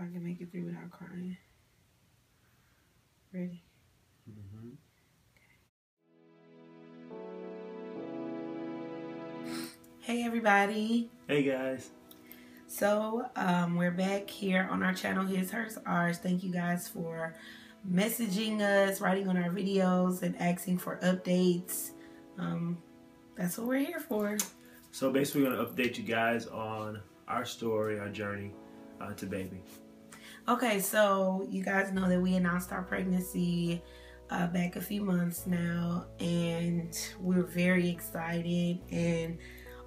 I can make it through without crying. Ready? Mm-hmm. Hey everybody. Hey guys. So we're back here on our channel, His, Hers, Ours. Thank you guys for messaging us, writing on our videos, and asking for updates. That's what we're here for. So basically we're going to update you guys on our story, our journey to baby. Okay, so you guys know that we announced our pregnancy back a few months now, and we're very excited and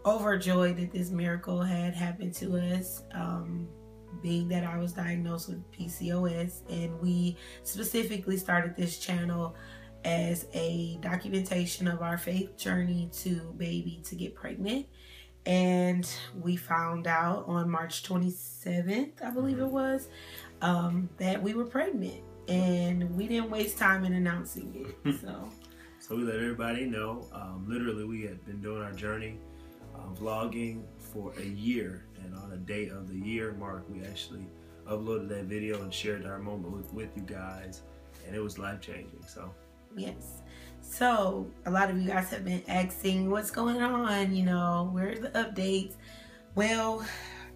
overjoyed that this miracle had happened to us, being that I was diagnosed with PCOS. And we specifically started this channel as a documentation of our faith journey to baby, to get pregnant. And we found out on March 27th, I believe it was, that we were pregnant, and we didn't waste time in announcing it. So we let everybody know. Literally, we had been doing our journey, vlogging for a year, and on a date of the year mark, we actually uploaded that video and shared our moment with you guys, and it was life-changing. So yes. So a lot of you guys have been asking what's going on, you know, where's the updates? Well,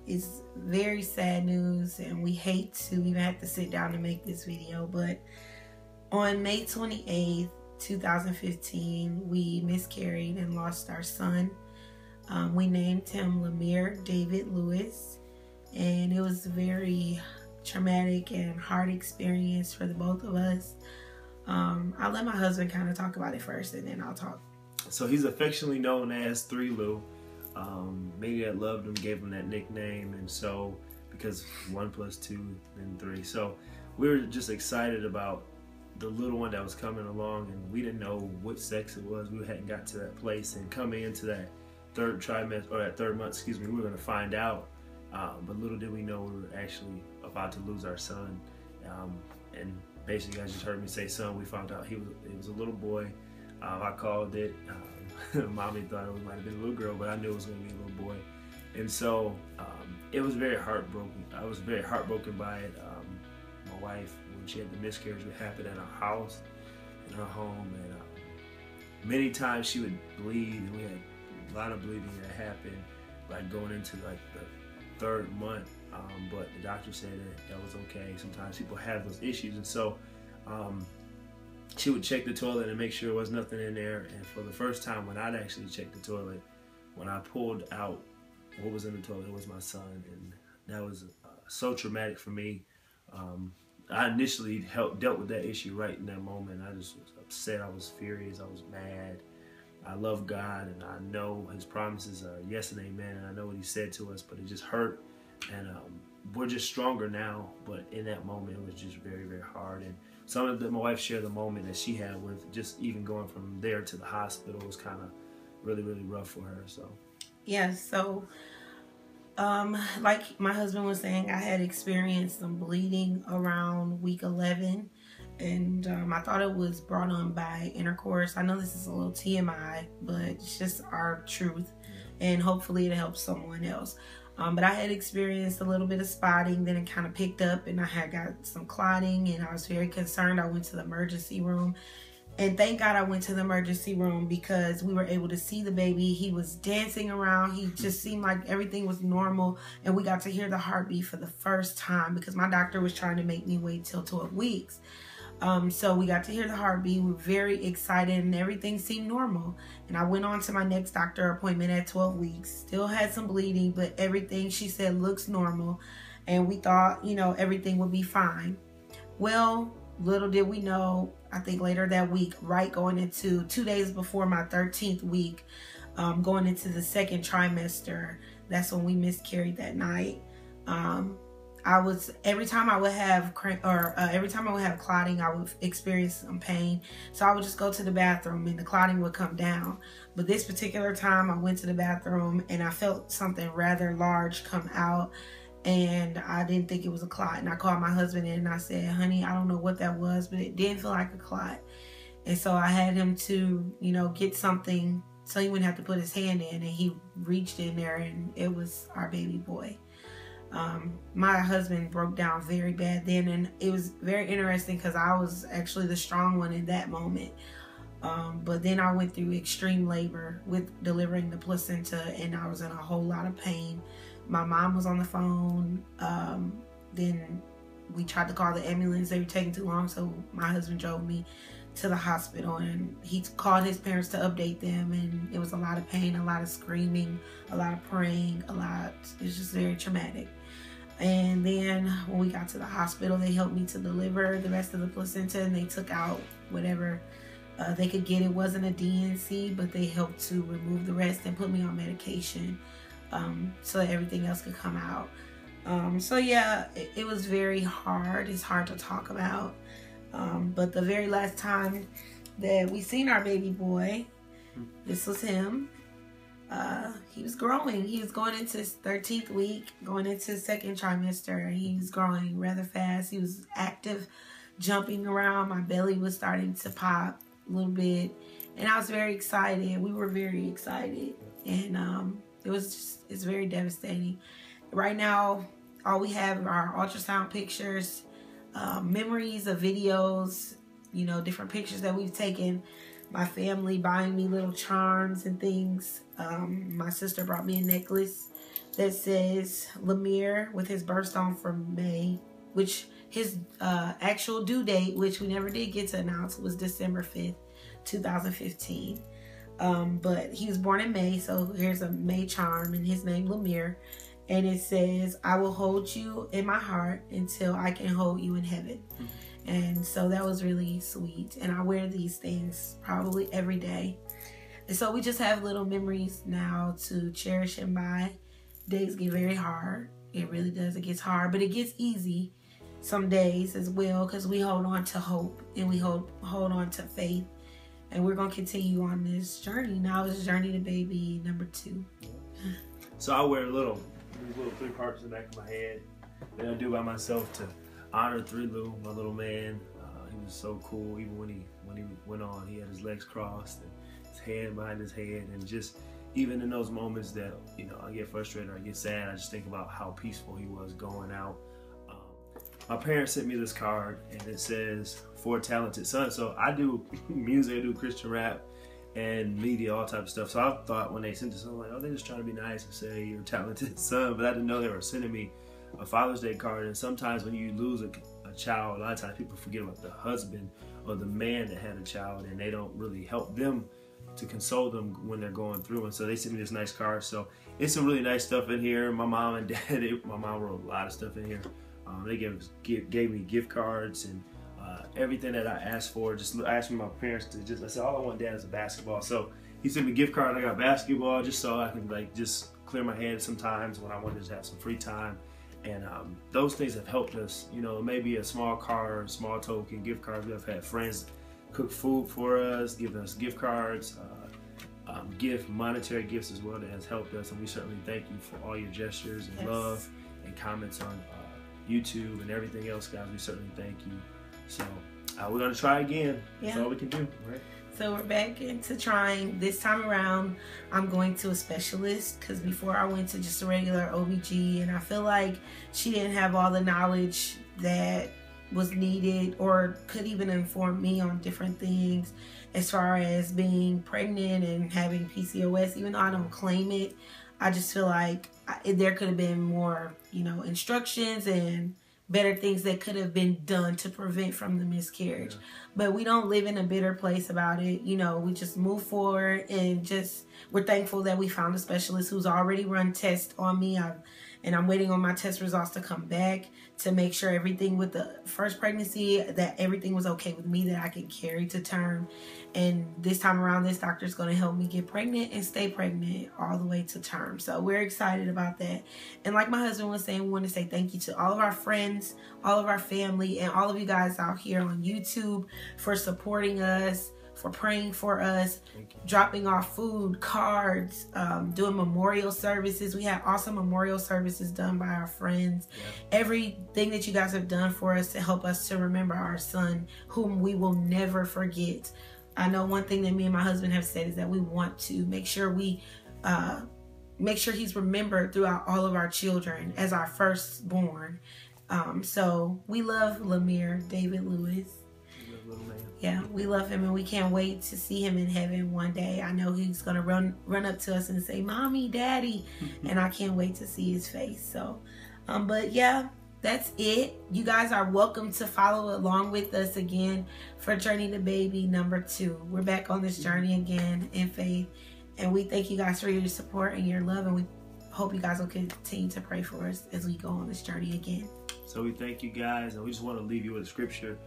it's very sad news, and we hate to even have to sit down and make this video, but on May 28th, 2015, we miscarried and lost our son. We named him Lemire David Lewis, and it was a very traumatic and hard experience for the both of us. I'll let my husband kind of talk about it first, and then I'll talk. So he's affectionately known as 3 Lou. Maybe that loved him gave him that nickname, and so because 1 + 2 then 3. So we were just excited about the little one that was coming along, and we didn't know what sex it was. We hadn't got to that place, and coming into that third trimester, or that 3rd month, excuse me, we were going to find out. But little did we know we were actually about to lose our son. And basically, you guys just heard me say son. We found out he was a little boy. I called it. Mommy thought it might have been a little girl, but I knew it was going to be a little boy. And so it was very heartbroken. I was very heartbroken by it. My wife, when she had the miscarriage, it happened at our house, in our home, and many times she would bleed, and we had a lot of bleeding that happened, like going into like the 3rd month. But the doctor said that was okay. Sometimes people have those issues, and so she would check the toilet and make sure there was nothing in there. And for the first time, when I'd actually checked the toilet, when I pulled out what was in the toilet, it was my son, and that was so traumatic for me. I initially dealt with that issue right in that moment. I just was upset. I was furious. I was mad. I love God, and I know His promises are yes and amen, and I know what He said to us, but it just hurt. And we're just stronger now, but in that moment, it was just very, very hard. And some of my wife shared the moment that she had with just even going from there to the hospital was kind of really, really rough for her. So yeah, so like my husband was saying, I had experienced some bleeding around week 11, and I thought it was brought on by intercourse. I know this is a little TMI, but it's just our truth, and hopefully it helps someone else. But I had experienced a little bit of spotting, then it kind of picked up, and I had got some clotting, and I was very concerned. I went to the emergency room, and thank God I went to the emergency room, because we were able to see the baby. He was dancing around. He just seemed like everything was normal, and we got to hear the heartbeat for the first time, because my doctor was trying to make me wait till 12 weeks. So we got to hear the heartbeat. We were very excited, and everything seemed normal. And I went on to my next doctor appointment at 12 weeks. Still had some bleeding, but everything, she said, looks normal. And we thought, you know, everything would be fine. Well, little did we know, I think later that week, right going into 2 days before my 13th week, going into the 2nd trimester, that's when we miscarried that night. Every time I would have clotting, I would experience some pain. So I would just go to the bathroom, and the clotting would come down. But this particular time, I went to the bathroom, and I felt something rather large come out, and I didn't think it was a clot. And I called my husband in, and I said, honey, I don't know what that was, but it didn't feel like a clot. And so I had him to, you know, get something so he wouldn't have to put his hand in, and he reached in there, and it was our baby boy. My husband broke down very bad then, and it was very interesting because I was actually the strong one in that moment. But then I went through extreme labor with delivering the placenta, and I was in a whole lot of pain. My mom was on the phone. Then we tried to call the ambulance. They were taking too long, so my husband drove me to the hospital, and he called his parents to update them, and it was a lot of pain, a lot of screaming, a lot of praying, it was just very traumatic. And then when we got to the hospital, they helped me to deliver the rest of the placenta, and they took out whatever they could get. It wasn't a DNC, but they helped to remove the rest and put me on medication so that everything else could come out. So yeah, it was very hard. It's hard to talk about. But the very last time that we seen our baby boy, this was him. He was growing. He was going into his 13th week, going into his second trimester. He was growing rather fast. He was active, jumping around. My belly was starting to pop a little bit, and I was very excited. We were very excited, and it's very devastating. Right now, all we have are ultrasound pictures, memories of videos, different pictures that we've taken. My family buying me little charms and things. My sister brought me a necklace that says Lemire with his birthstone from May, which his actual due date, which we never did get to announce, was December 5th, 2015. But he was born in May, so here's a May charm, and his name Lemire. And it says, I will hold you in my heart until I can hold you in heaven. And so that was really sweet. And I wear these things probably every day. And so we just have little memories now to cherish him by. Days get very hard. It really does. It gets hard, but it gets easy some days as well, because we hold on to hope and we hold on to faith. And we're going to continue on this journey. Now it's journey to baby number 2. So I wear these little 3 parts in the back of my head that I do by myself to honor 3 Lou, my little man. He was so cool. Even when he went on, he had his legs crossed and his hand behind his head, and just even in those moments that I get frustrated or I get sad, I just think about how peaceful he was going out. My parents sent me this card, and it says, "For a talented son." So I do music, I do Christian rap and media, all type of stuff. So I thought when they sent this, I'm like, oh, they're just trying to be nice and say you're a talented son. But I didn't know they were sending me a Father's Day card. And sometimes when you lose a child, a lot of times people forget about the husband or the man that had a child, and they don't really help them to console them when they're going through. And so they sent me this nice card. So it's some really nice stuff in here. My mom and dad, my mom wrote a lot of stuff in here. They gave me gift cards and everything that I asked for. Just asked my parents to I said, all I want, Dad, is a basketball. So he sent me a gift card. I got basketball just so I can just clear my head sometimes when I wanted to have some free time. And those things have helped us. Maybe a small card, small token, gift cards. We've had friends cook food for us, giving us gift cards, monetary gifts as well that has helped us. And we certainly thank you for all your gestures and love and comments on YouTube and everything else, guys. We certainly thank you. So we're going to try again. That's all we can do, right? So we're back into trying. This time around, I'm going to a specialist, because before I went to just a regular OBG, and I feel like she didn't have all the knowledge that was needed or could even inform me on different things as far as being pregnant and having PCOS. Even though I don't claim it, I just feel like there could have been more, instructions and better things that could have been done to prevent from the miscarriage. Yeah. But we don't live in a bitter place about it. We just move forward, and we're thankful that we found a specialist who's already run tests on me. And I'm waiting on my test results to come back to make sure everything with the first pregnancy, that everything was okay with me, that I can carry to term. And this time around, this doctor's going to help me get pregnant and stay pregnant all the way to term. So we're excited about that. And like my husband was saying, we want to say thank you to all of our friends, all of our family, and all of you guys out here on YouTube for supporting us, for praying for us, dropping off food, cards, doing memorial services. We had awesome memorial services done by our friends. Yeah. Everything that you guys have done for us to help us to remember our son, whom we will never forget. I know one thing that me and my husband have said is that we want to make sure we make sure he's remembered throughout all of our children as our firstborn. So we love Lemire David Lewis. Yeah, we love him, and we can't wait to see him in heaven one day. I know he's gonna run up to us and say, "Mommy, Daddy," and I can't wait to see his face. So, but yeah, that's it. You guys are welcome to follow along with us again for Journey to Baby number 2. We're back on this journey again in faith, and we thank you guys for your support and your love, and we hope you guys will continue to pray for us as we go on this journey again. So we thank you guys, and we just want to leave you with a scripture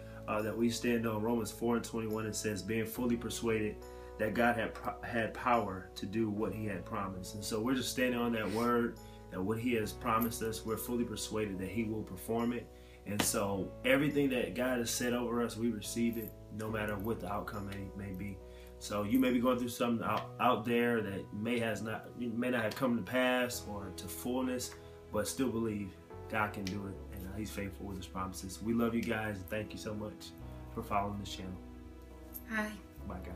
that we stand on. Romans 4:21, it says, being fully persuaded that God had power to do what he had promised. And so we're just standing on that word, that what he has promised us, we're fully persuaded that he will perform it. And so everything that God has said over us, we receive it, no matter what the outcome may be. So you may be going through something out there that may not have come to pass or to fullness, but still believe God can do it, and he's faithful with his promises. We love you guys, and thank you so much for following this channel. Bye. Bye, guys.